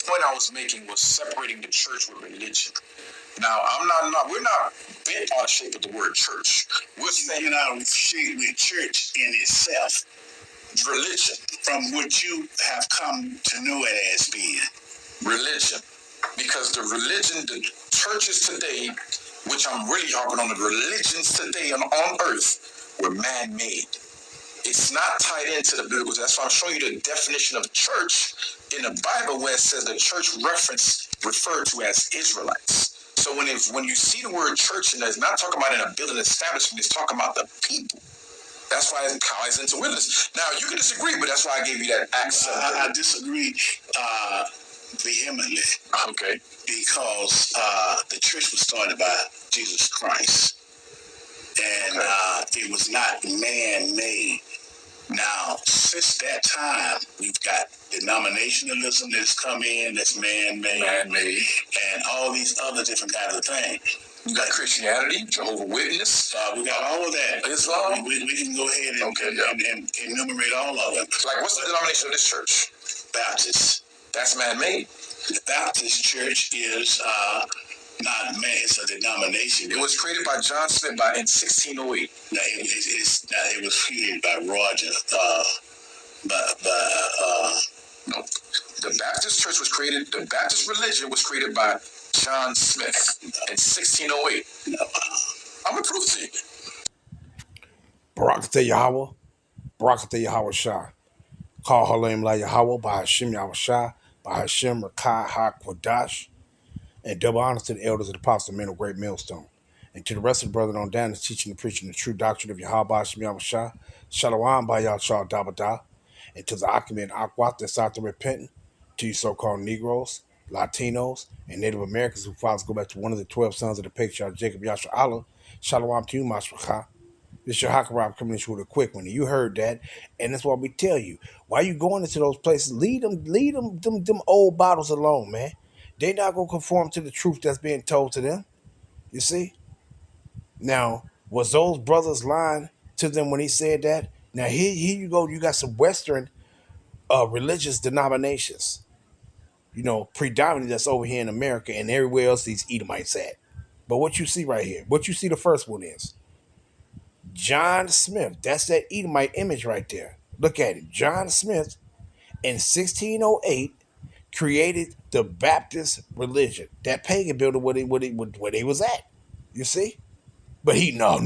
point I was making was separating the church with religion. Now, we're not bent on the shape of the word church. We're saying you're not shape with church in itself. Religion. From what you have come to know it as being. Religion. Because the churches today, which I'm really harping on, the religions today on earth were man-made. It's not tied into the biblical. That's why I'm showing you the definition of church in the Bible, where it says the church referred to as Israelites. So when you see the word church, and it's not talking about in a building establishment, it's talking about the people. That's why it ties into witness. Now, you can disagree, but that's why I gave you that accent. I disagree vehemently. Okay. Because the church was started by Jesus Christ. And it was not man-made. Now, since that time, we've got denominationalism that's come in, that's man-made. And all these other different kinds of things. You got Christianity, Jehovah's Witness. We got all of that. Islam. We can go ahead and enumerate all of them. Like, what's the denomination of this church? Baptist. That's man-made. The Baptist church is not man, it's a denomination. It was created by John Smith in 1608. No, it was created by Roger. No, the Baptist church was created. The Baptist religion was created by John Smith in 1608. No. I'm gonna prove to you. Barakatah Yahweh, Barakatah Yahweh Shah. Call Halim La Yahweh by Hashem Yahweh Shah, by Hashem Rakai HaKwadash. And double honor to the elders of the apostles, men of great millstone. And to the rest of the brethren on down, is teaching and preaching the true doctrine of Yahweh Hashem Yahweh Shah. Shalom by Yahshua Dabada. And to the Akim and Akwat that's out there repenting, to you so-called Negroes, Latinos, and Native Americans who fathers go back to one of the 12 sons of the patriarch Jacob Yahshua Allah. Shalom to you, Mashracha. This your Hakarab coming in with a quick one. You heard that, and that's why we tell you. Why you going into those places? Leave them old bottles alone, man. They not gonna conform to the truth that's being told to them. You see? Now, was those brothers lying to them when he said that? Now here you go. You got some Western religious denominations, predominantly that's over here in America and everywhere else these Edomites at. But what you see right here, what you see the first one is John Smith. That's that Edomite image right there. Look at it. John Smith in 1608 created the Baptist religion, that pagan building where they was at. You see? But no.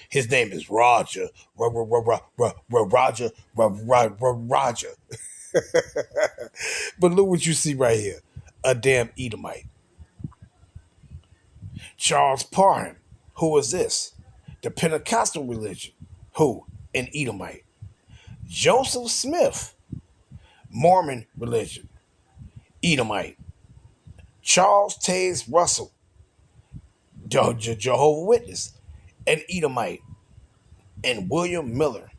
His name is Roger. Roger. But look what you see right here. A damn Edomite. Charles Parham. Who is this? The Pentecostal religion. Who? An Edomite. Joseph Smith. Mormon religion. Edomite. Charles Taze Russell. Jehovah's Witness. An Edomite. And William Miller.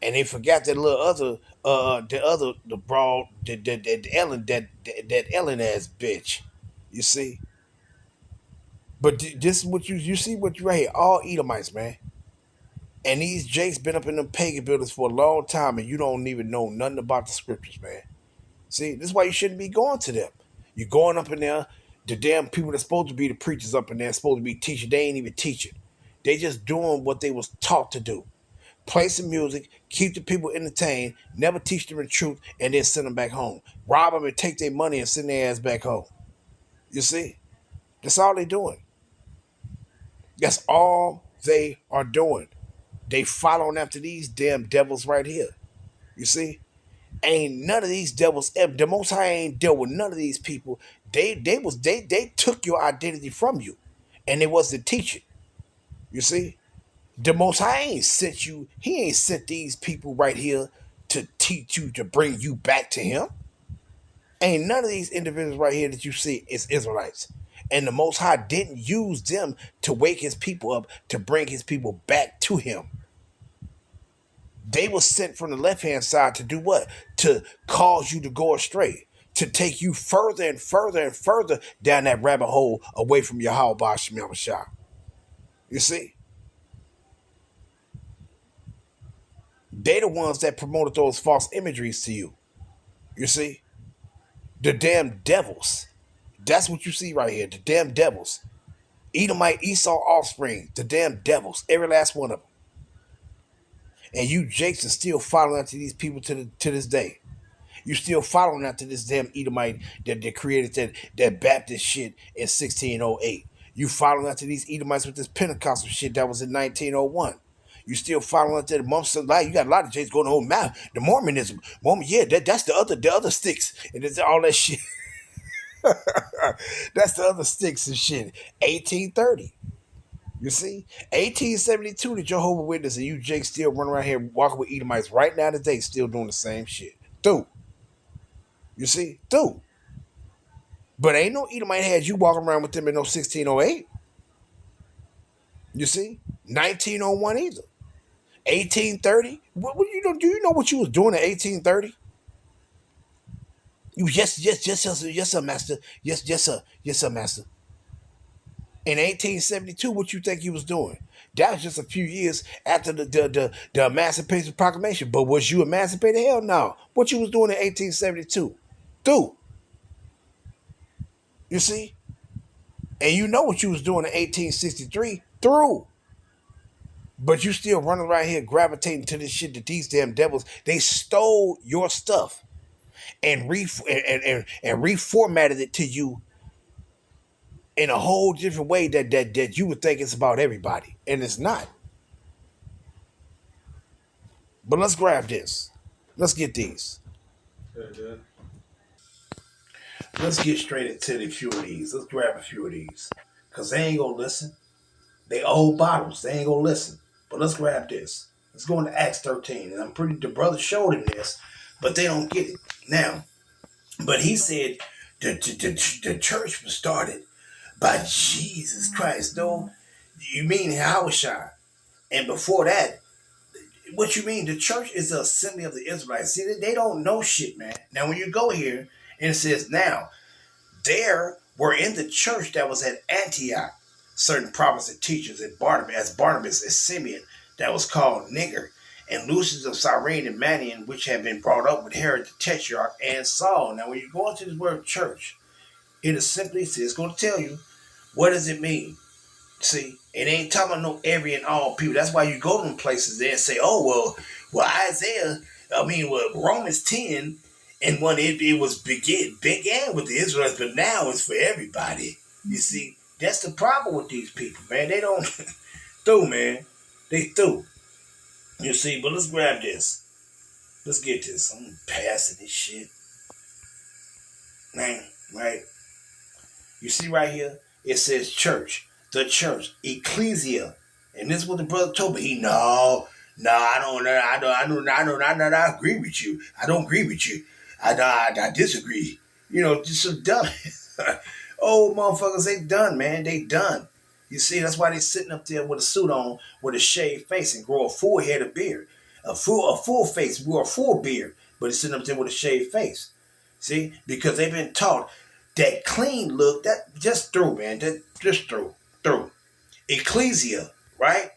And they forgot that little other, the broad, that Ellen ass bitch. You see? But this is what you see what you right here. All Edomites, man. And these Jakes been up in them pagan buildings for a long time, and you don't even know nothing about the scriptures, man. See, this is why you shouldn't be going to them. You're going up in there, the damn people that's supposed to be the preachers up in there, supposed to be teaching, they ain't even teaching. They just doing what they was taught to do. Play some music, keep the people entertained, never teach them the truth, and then send them back home. Rob them and take their money and send their ass back home. You see? That's all they doing. That's all they are doing. They following after these damn devils right here. You see? Ain't none of these devils ever. The Most High ain't dealt with none of these people. They took your identity from you, and they was to teach it. You see? The Most High ain't sent you. He ain't sent these people right here to teach you, to bring you back to him. Ain't none of these individuals right here that you see is Israelites. And the Most High didn't use them to wake his people up, to bring his people back to him. They were sent from the left-hand side to do what? To cause you to go astray, to take you further and further and further down that rabbit hole away from Yahweh Hashem Yahweh Shah. You see? They the ones that promoted those false imageries to you. You see? The damn devils. That's what you see right here. The damn devils. Edomite, Esau offspring. The damn devils. Every last one of them. And you Jakes are still following after these people to this day. You still following after this damn Edomite that created that Baptist shit in 1608. You following after these Edomites with this Pentecostal shit that was in 1901. You still following after the months of life. You got a lot of Jakes going on now. The Mormonism, yeah, that's the other sticks, and it's all that shit. That's the other sticks and shit. 1830. You see? 1872, the Jehovah Witness and you Jake still running around here walking with Edomites right now today, still doing the same shit. Dude. You see? Dude. But ain't no Edomite had you walking around with them in no 1608. You see? 1901 either. 1830. What you know? Do you know what you was doing in 1830? You yes, sir, master. Yes, sir, master. In 1872, what you think he was doing? That was just a few years after the Emancipation Proclamation. But was you emancipated? Hell no. What you was doing in 1872? Dude. You see? And you know what you was doing in 1863? Through. But you still running around here gravitating to this shit that these damn devils, they stole your stuff and reformatted it to you in a whole different way that you would think it's about everybody. And it's not. But let's grab this. Let's get these. Let's get straight into a few of these. Let's grab a few of these. Because they ain't going to listen. They old bottles. They ain't going to listen. But let's grab this. Let's go into Acts 13. And the brother showed him this, but they don't get it. Now, but he said the church was started by Jesus Christ. No, you mean Yahushua. And before that, what you mean? The church is the assembly of the Israelites. See, they don't know shit, man. Now, when you go here and it says, now, there were in the church that was at Antioch certain prophets and teachers, and Barnabas and Simeon, that was called Niger, and Lucius of Cyrene and Manaen, which had been brought up with Herod the Tetrarch and Saul. Now, when you go into this word church, it is simply, it's going to tell you, what does it mean? See, it ain't talking about no every and all people. That's why you go to them places there and say, oh, well, Isaiah, Romans 10, and when it was began with the Israelites, but now it's for everybody. You see, that's the problem with these people, man. They don't through, man. They through. You see, but let's grab this. Let's get this. I'm passing this shit. Man, right? You see right here, it says church. The church. Ecclesia. And this is what the brother told me. I don't agree with you. I don't agree with you. I disagree. You know, just so dumb. Old motherfuckers, they done, man. They done. You see, that's why they sitting up there with a suit on, with a shaved face, and grow a full head of beard. A full face, grow a full beard, but he's sitting up there with a shaved face. See? Because they've been taught that clean look, that just through, man. Just through. Ecclesia, right?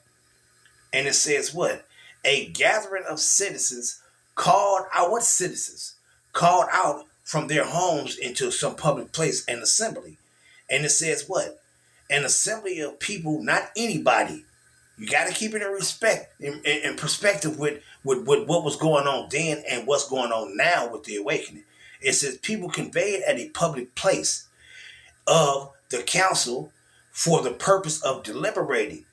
And it says what? A gathering of citizens called out. What citizens? Called out from their homes into some public place, an assembly. And it says what? An assembly of people, not anybody. You got to keep it in respect, in perspective with what was going on then and what's going on now with the awakening. It says people conveyed at a public place of the council for the purpose of deliberating.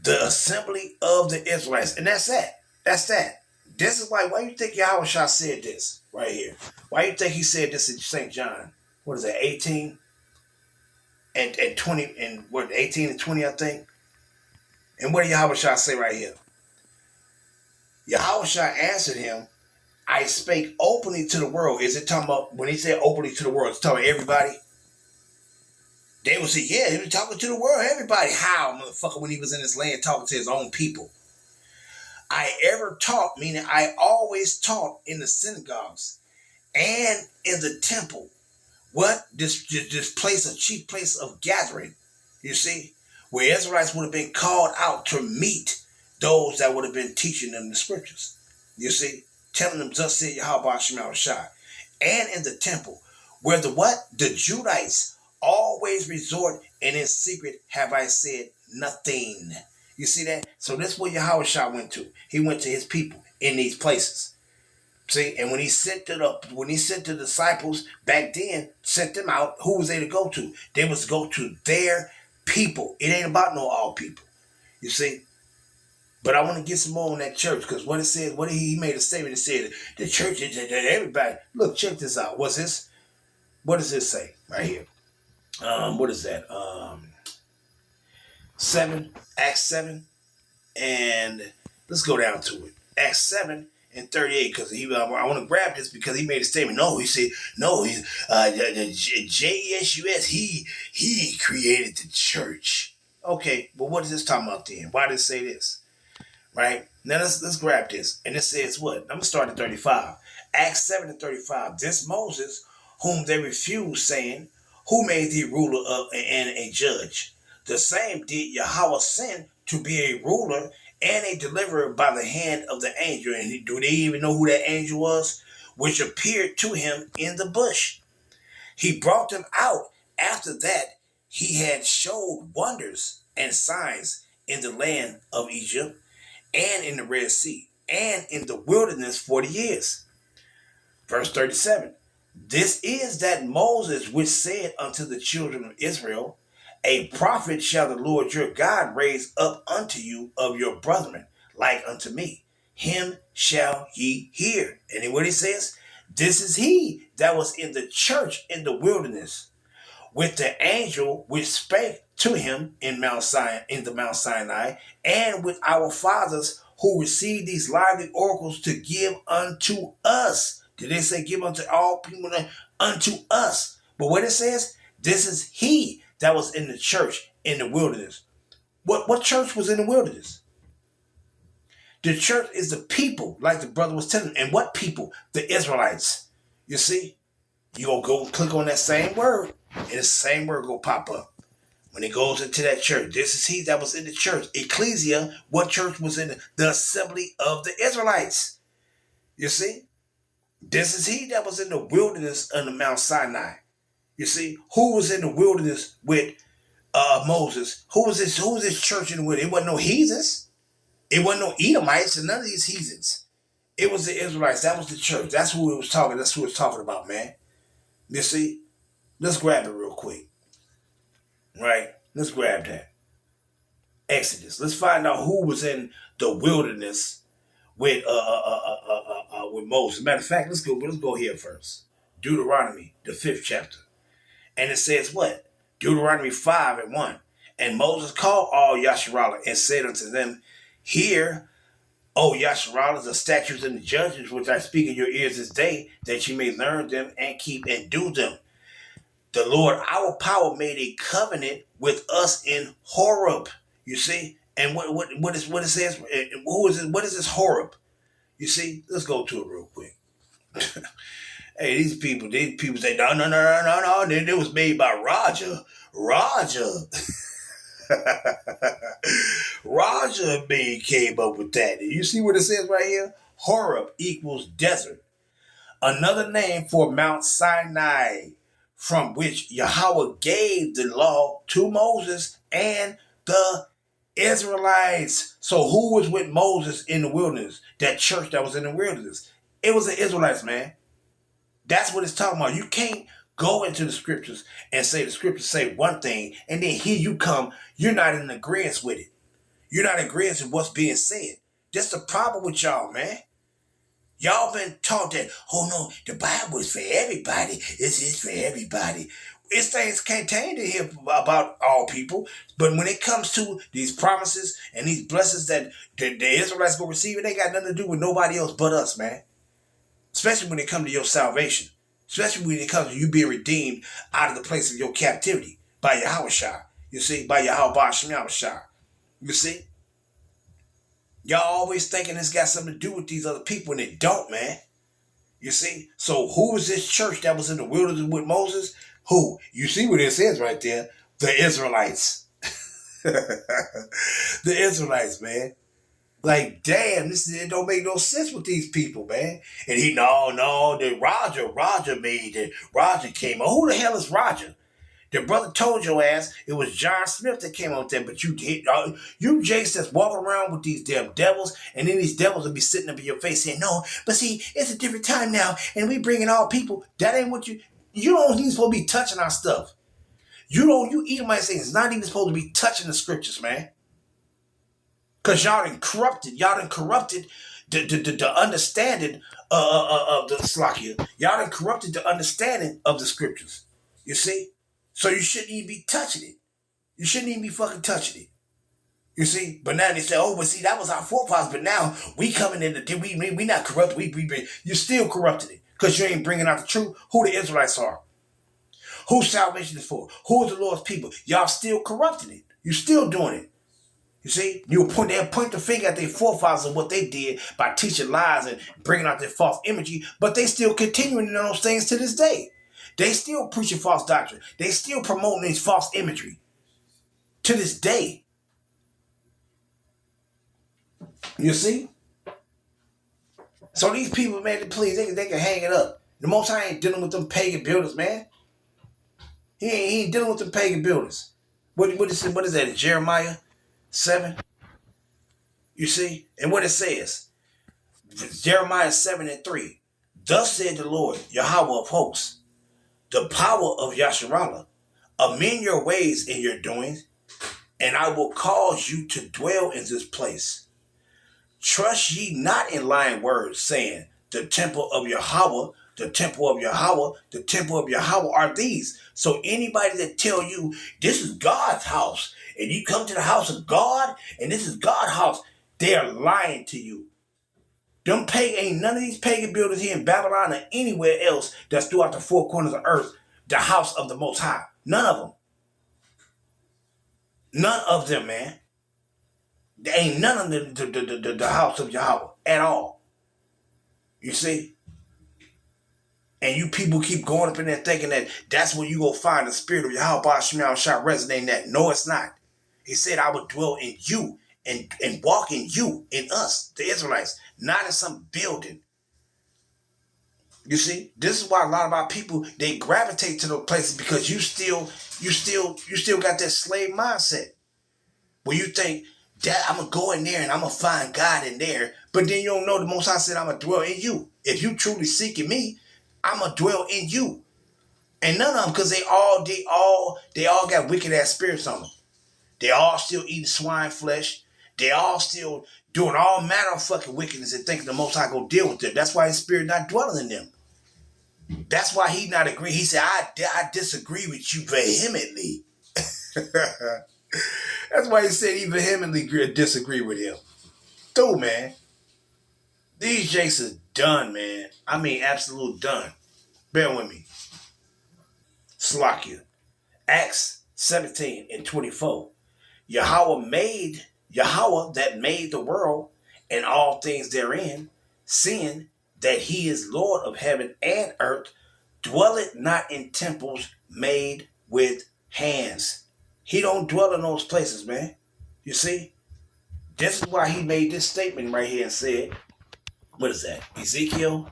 The assembly of the Israelites. And that's that. That's that. This is why you think Yahushua said this right here? Why you think he said this in St. John? What is that, 18 and 20, and what, 18 and 20, I think? And what did Yahushua say right here? Yahushua answered him, I spake openly to the world. Is it talking about, when he said openly to the world, it's talking about everybody? They would say, yeah, he was talking to the world, everybody. How, motherfucker, when he was in his land talking to his own people? I ever taught, meaning I always taught in the synagogues and in the temple. What? This place, a chief place of gathering, you see, where Israelites would have been called out to meet those that would have been teaching them the scriptures. You see, telling them, thus said Yahweh Shema Shai. and in the temple, where the what? The Judites always resort, and in secret have I said nothing. You see that? So that's where Yahushua went to. He went to his people in these places. See, and when he sent the disciples back then, sent them out, who was they to go to? They was to go to their people. It ain't about no all people. You see? But I want to get some more on that church, because what it said, he made a statement. It said the church is everybody. Look, check this out. What's this? What does this say right here? What is that? 7, Acts 7, and let's go down to it. Acts 7 and 38, because I want to grab this because he made a statement. No, he said, no, the JESUS, he created the church. Okay, but what is this talking about then? Why did it say this? Right? Now let's grab this. And it says what? I'm going to start at 35. Acts 7 and 35. This Moses, whom they refused, saying, who made thee ruler and a judge? The same did Yahweh send to be a ruler and a deliverer by the hand of the angel. And do they even know who that angel was? Which appeared to him in the bush. He brought them out. After that, he had showed wonders and signs in the land of Egypt, and in the Red Sea, and in the wilderness 40 years. Verse 37. This is that Moses which said unto the children of Israel, a prophet shall the Lord your God raise up unto you of your brethren, like unto me. Him shall ye hear. And then what he says? This is he that was in the church in the wilderness, with the angel which spake to him in the Mount Sinai, and with our fathers who received these lively oracles to give unto us. Did they say give unto all people? Unto us. But what it says, this is he that was in the church in the wilderness. What church was in the wilderness? The church is the people, like the brother was telling. And what people? The Israelites. You see? You gonna go click on that same word, and the same word gonna pop up. When it goes into that church, this is he that was in the church. Ecclesia, what church was in the assembly of the Israelites? You see? This is he that was in the wilderness on the Mount Sinai. You see? Who was in the wilderness with Moses? Who was this church in the wilderness? It wasn't no heathens. It wasn't no Edomites and none of these heathens. It was the Israelites. That was the church. That's who it was talking. That's who it was talking about, man. You see? Let's grab it real quick. Right? Let's grab that. Exodus. Let's find out who was in the wilderness with Moses. Matter of fact, let's go here first. Deuteronomy, the 5th chapter. And it says what? Deuteronomy 5 and 1. And Moses called all Yasharallah and said unto them, hear, O Yasharallah, the statutes and the judgments which I speak in your ears this day, that you may learn them and keep and do them. The Lord, our power, made a covenant with us in Horeb. You see? And what it says? Who is it? What is this Horeb? You see? Let's go to it real quick. Hey, these people say, no. It was made by Roger. Roger came up with that. You see what it says right here? Horeb equals desert. Another name for Mount Sinai, from which Yahweh gave the law to Moses and the Israelites. So who was with Moses in the wilderness? That church that was in the wilderness. It was the Israelites, man. That's what it's talking about. You can't go into the scriptures and say the scriptures say one thing, and then here you come, you're not in agreement with it. You're not in agreement with what's being said. That's the problem with y'all, man. Y'all been taught that, oh no, the Bible is for everybody. This is for everybody. It's things contained in here about all people. But when it comes to these promises and these blessings that the Israelites will receive, it ain't got nothing to do with nobody else but us, man. Especially when it comes to your salvation. Especially when it comes to you being redeemed out of the place of your captivity by Yahushua. You see, by Yahweh Yahushua. You see? Y'all always thinking it's got something to do with these other people, and it don't, man. You see? So who was this church that was in the wilderness with Moses? Who? You see what it says right there? The Israelites. The Israelites, man. Like, damn, it don't make no sense with these people, man. And he, no, the Roger made it. Roger came on. Who the hell is Roger? The brother told your ass it was John Smith that came on there, but you did. You Jace that's walking around with these damn devils, and then these devils will be sitting up in your face saying, no, but see, it's a different time now, and we bringing all people. That ain't what you don't even supposed to be touching our stuff. You Edomites saying it's not even supposed to be touching the scriptures, man. Because y'all done corrupted the understanding of the Slakia. Y'all done corrupted the understanding of the scriptures. You see? So you shouldn't even be touching it. You shouldn't even be fucking touching it. You see? But now they say, oh, but see, that was our forefathers. But now we coming in, we not corrupt. You still corrupted it. Because you ain't bringing out the truth. Who the Israelites are. Who salvation is for. Who is the Lord's people. Y'all still corrupting it. You still doing it. You see, they'll point the finger at their forefathers of what they did by teaching lies and bringing out their false imagery, but they still continuing in those things to this day. They still preaching false doctrine. They still promoting these false imagery to this day. You see? So these people, man, please, they can hang it up. The Most High ain't dealing with them pagan builders, man. He ain't dealing with them pagan builders. What is that in Jeremiah 7? You see? And what it says, Jeremiah 7:3. Thus said the Lord, Yahweh of hosts, the power of Yasharallah, amend your ways and your doings, and I will cause you to dwell in this place. Trust ye not in lying words, saying, the temple of Yahweh, the temple of Yahweh, the temple of Yahweh are these. So anybody that tell you this is God's house, and you come to the house of God, and this is God's house, they are lying to you. Ain't none of these pagan builders here in Babylon or anywhere else that's throughout the four corners of earth, the house of the Most High. None of them. None of them, man. There ain't none of them the house of Yahweh at all. You see? And you people keep going up in there thinking that that's where you go find the spirit of Yahweh Shemel Shah resonating that. No, it's not. He said, I will dwell in you and walk in you, in us, the Israelites, not in some building. You see, this is why a lot of our people, they gravitate to those places, because you still got that slave mindset where you think that I'm gonna go in there and I'm gonna find God in there, but then you don't know the Most High said I'm gonna dwell in you. If you truly seeking me, I'm gonna dwell in you. And none of them, because they all got wicked ass spirits on them. They all still eating swine flesh. They all still doing all manner of fucking wickedness and thinking the Most High gonna deal with them. That's why His Spirit not dwelling in them. That's why He not agree. He said, I disagree with you vehemently. That's why He said He vehemently disagree with him. Dude, man. These jakes is done, man. I mean, absolute done. Bear with me. Slakia. Acts 17:24. Yahweh that made the world and all things therein, seeing that He is Lord of heaven and earth, dwelleth not in temples made with hands. He don't dwell in those places, man. You see? This is why He made this statement right here and said, what is that? Ezekiel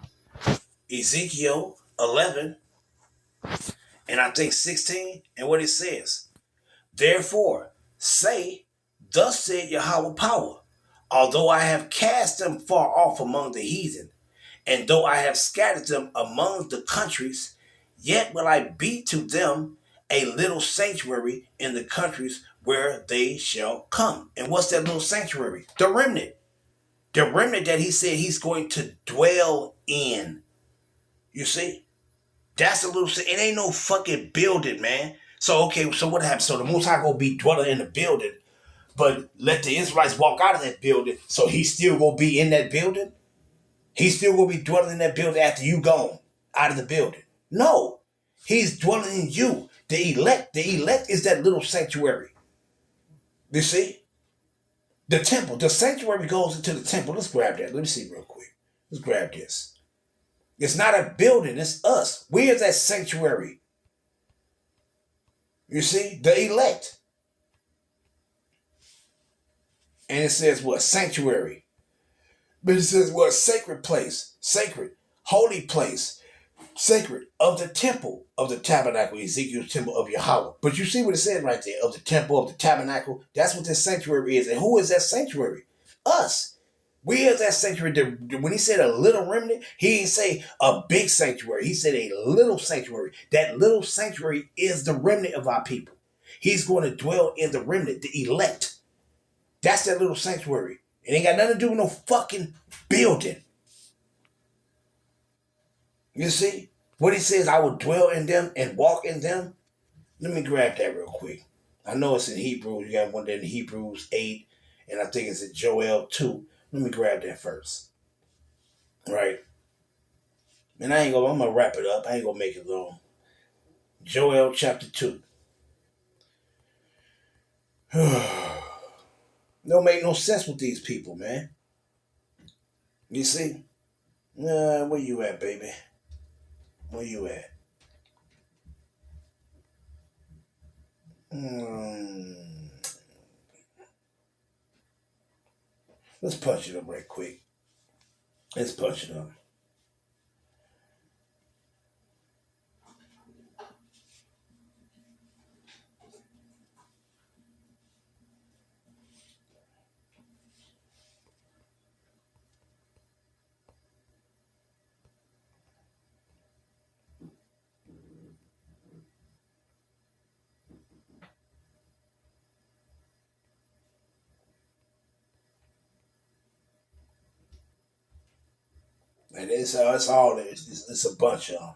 11, and I think 16, and what it says. Therefore, say, thus said Yahweh power, although I have cast them far off among the heathen, and though I have scattered them among the countries, yet will I be to them a little sanctuary in the countries where they shall come. And what's that little sanctuary? The remnant. The remnant that He said He's going to dwell in. You see? That's a little, it ain't no fucking building, man. So, okay, so what happens? So the Most High gonna be dwelling in the building, but let the Israelites walk out of that building, so He's still gonna be in that building? He's still gonna be dwelling in that building after you gone out of the building? No. He's dwelling in you. The elect is that little sanctuary. You see? The temple, the sanctuary goes into the temple. Let's grab that. Let me see real quick. Let's grab this. It's not a building, it's us. Where's that sanctuary? You see? The elect. And it says what? Sanctuary. But it says what? Sacred place. Sacred. Holy place. Sacred. Of the temple of the tabernacle. Ezekiel's temple of Yahweh. But you see what it says right there? Of the temple of the tabernacle. That's what this sanctuary is. And who is that sanctuary? Us. We are that sanctuary. When he said a little remnant, he didn't say a big sanctuary. He said a little sanctuary. That little sanctuary is the remnant of our people. He's going to dwell in the remnant, the elect. That's that little sanctuary. It ain't got nothing to do with no fucking building. You see? What he says, I will dwell in them and walk in them. Let me grab that real quick. I know it's in Hebrews. You got one there in Hebrews 8, and I think it's in Joel 2. Let me grab that first. Right? And I'm gonna wrap it up. I ain't gonna make it long. Joel chapter 2. Don't make no sense with these people, man. You see? Where you at, baby? Where you at? Let's punch it up right quick. Let's punch it up. And it's all it's a bunch of them.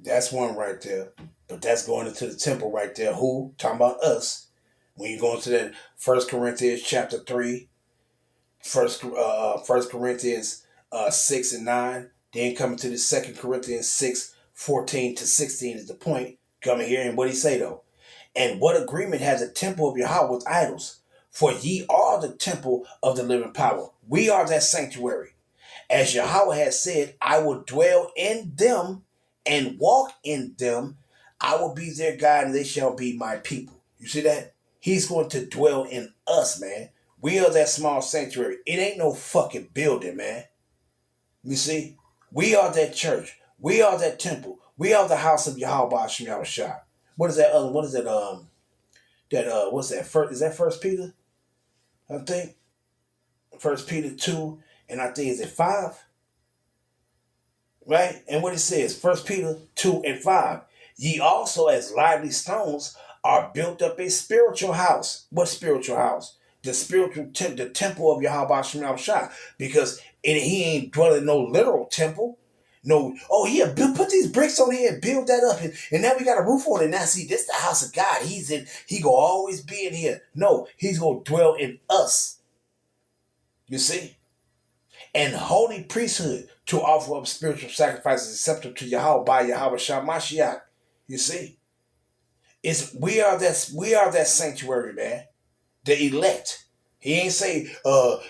That's one right there. But that's going into the temple right there. Who? Talking about us. When you go into that 1 Corinthians chapter 3, First Corinthians 6 and 9, then coming to the 2 Corinthians 6, 14 to 16 is the point. Coming here, and what he say though? And what agreement has the temple of Yahweh with idols? For ye are the temple of the living power. We are that sanctuary. As Yahweh has said, I will dwell in them and walk in them. I will be their God and they shall be my people. You see that? He's going to dwell in us, man. We are that small sanctuary. It ain't no fucking building, man. You see? We are that church. We are that temple. We are the house of Yahweh Hashem Yahushua. What is that? What's that? Is that First Peter? I think. First Peter 2, and I think is it 5? Right? And what it says, 1 Peter 2 and 5. Ye also as lively stones are built up a spiritual house. What spiritual house? The spiritual the temple of Yahweh Hashem Shah. Because he ain't dwelling in no literal temple. No, oh yeah, put these bricks on here and build that up. And now we got a roof on it. Now see, this is the house of God. He gonna always be in here. No, he's gonna dwell in us. You see? And holy priesthood to offer up spiritual sacrifices acceptable to Yahweh by Yahweh Shamashiach. You see? We are that sanctuary, man. The elect. He ain't say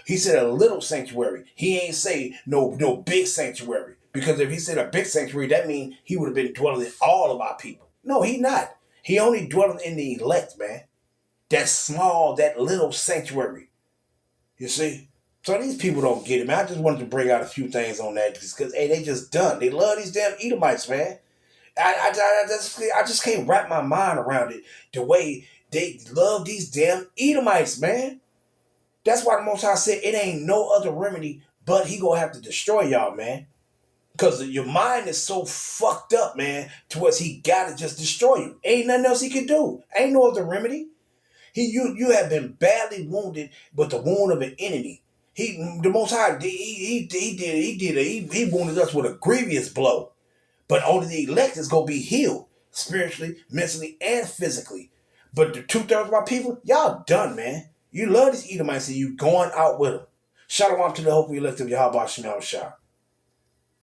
he said a little sanctuary. He ain't say no big sanctuary. Because if he said a big sanctuary, that means he would have been dwelling in all of our people. No, he not. He only dwelling in the elect, man. That small, that little sanctuary. You see? So these people don't get it, man. I just wanted to bring out a few things on that because, hey, they just done. They love these damn Edomites, man. I just can't wrap my mind around it. The way they love these damn Edomites, man. That's why the Most High said it ain't no other remedy but he gonna have to destroy y'all, man. Because your mind is so fucked up, man, towards he gotta just destroy you. Ain't nothing else he can do. Ain't no other remedy. You have been badly wounded with the wound of an enemy. The Most High, he wounded us with a grievous blow. But only the elect is going to be healed spiritually, mentally, and physically. But the 2/3 of my people, y'all done, man. You love these Edomites and you going out with them. Shalom to the hope we lift of Yahweh Shem Shah.